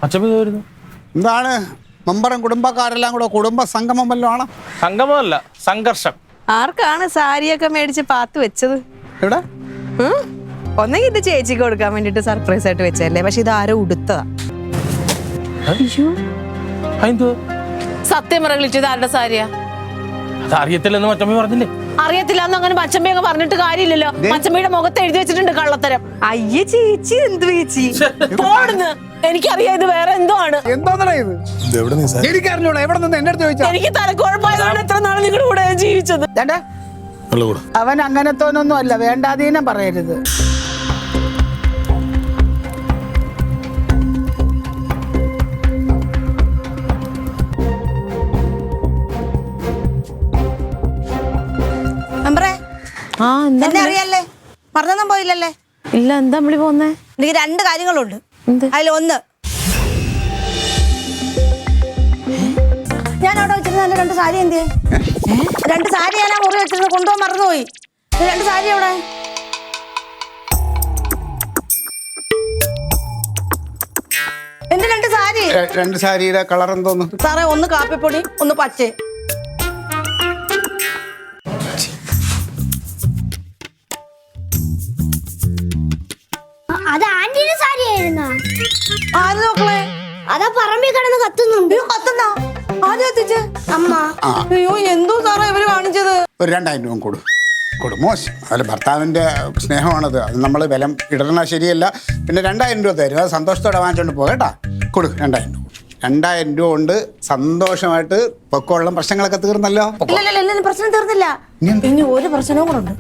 അച്ഛമ്മ വരുന്നു. എന്താണ് മെമ്പറും കുടുംബക്കാരെല്ലാം കൂടെ കുടുംബ സംഗമം വല്ലതും ആണോ? സംഗമമല്ല, സംഘർഷം. ആർക്കാണ് സാരിയൊക്കെ മേടിച്ച് പാത്ത് വെച്ചത്? എവിടെ? ഒന്നെങ്കിൽ ഇത് ചേച്ചിക്ക് കൊടുക്കാൻ വേണ്ടിട്ട് സർപ്രൈസ് ആയിട്ട് വെച്ചല്ലേ, പക്ഷെ ഇത് ആരോ ഉടുത്തതാ. സത്യം പറയിച്ചു ഇത് ആരുടെ സാരിയാ? അത് അറിയത്തില്ലെന്ന് മച്ചമ്മ പറഞ്ഞില്ലേ? അറിയത്തില്ല എന്ന് അങ്ങനെ മച്ചമ്മയൊക്കെ പറഞ്ഞിട്ട് കാര്യമില്ലല്ലോ. മച്ചമ്മയുടെ മുഖത്ത് എഴുതി വെച്ചിട്ടുണ്ട് കള്ളത്തരം. അയ്യേ ചേച്ചി, എന്ത് ചേച്ചി പോടുന്ന്. എനിക്കറിയാം ഇത് വേറെ എന്തോ ആണ്. എന്താ ഇത്? എനിക്കറിഞ്ഞൂടാ. എവിടെ നിന്ന് എന്റെ അടുത്ത് ചോദിച്ചാ? എനിക്ക് തലക്കുഴപ്പമായതുകൊണ്ട് എത്ര നാൾ നിങ്ങളുടെ കൂടെ ഞാൻ ജീവിച്ചത്. അവൻ അങ്ങനത്തോനൊന്നും അല്ല, വേണ്ടാതീനം പറയരുത്. ആ എന്താ അറിയല്ലേ, പറഞ്ഞൊന്നും പോയില്ലല്ലേ? ഇല്ല, എന്താ വിളി പോന്നേ? എനിക്ക് രണ്ട് കാര്യങ്ങളുണ്ട്. അതിലൊന്ന്, ഞാൻ അവിടെ വെച്ചിരുന്ന എന്റെ രണ്ട് സാരി എന്തിയെ? രണ്ട് സാരി ഞാൻ ആ മുറി വെച്ചിരുന്നു, കൊണ്ടുപോകാൻ മറന്നുപോയി. രണ്ട് സാരി എവിടെ? എന്റെ രണ്ട് സാരി. രണ്ട് സാരിയുടെ കളർ എന്തോന്നു സാറേ? ഒന്ന് കാപ്പിപ്പൊടി, ഒന്ന് പച്ച. അത് ആന്റിയുടെ സാരിയായിരുന്നോ? ആര് നോക്കളെ? അതാ പറമ്പിൽ കിടന്ന് കത്തുന്നുണ്ട്. കത്തുന്നോ? ആദ്യം എത്തിച്ച് അമ്മ. അയ്യോ, എന്തോ സാറേ ഇവര് കാണിച്ചത്? ഒരു 2000 രൂപ കൊടു. മോശം. അതിൽ ഭർത്താവിൻ്റെ സ്നേഹമാണത്. അത് നമ്മൾ വിലം ഇടണ ശരിയല്ല. പിന്നെ 2000 രൂപ തരും. അത് സന്തോഷത്തോടെ വാങ്ങിച്ചോണ്ട് പോകേട്ടാ. കൊടു 2000 രൂപ. 2000 രൂപ കൊണ്ട് സന്തോഷമായിട്ട് പൊക്കമുള്ള പ്രശ്നങ്ങളൊക്കെ തീർന്നല്ലോ. ഇല്ല, പ്രശ്നം തീർന്നില്ല. ഇനി ഒരു പ്രശ്നവും കൂടെ ഉണ്ട്.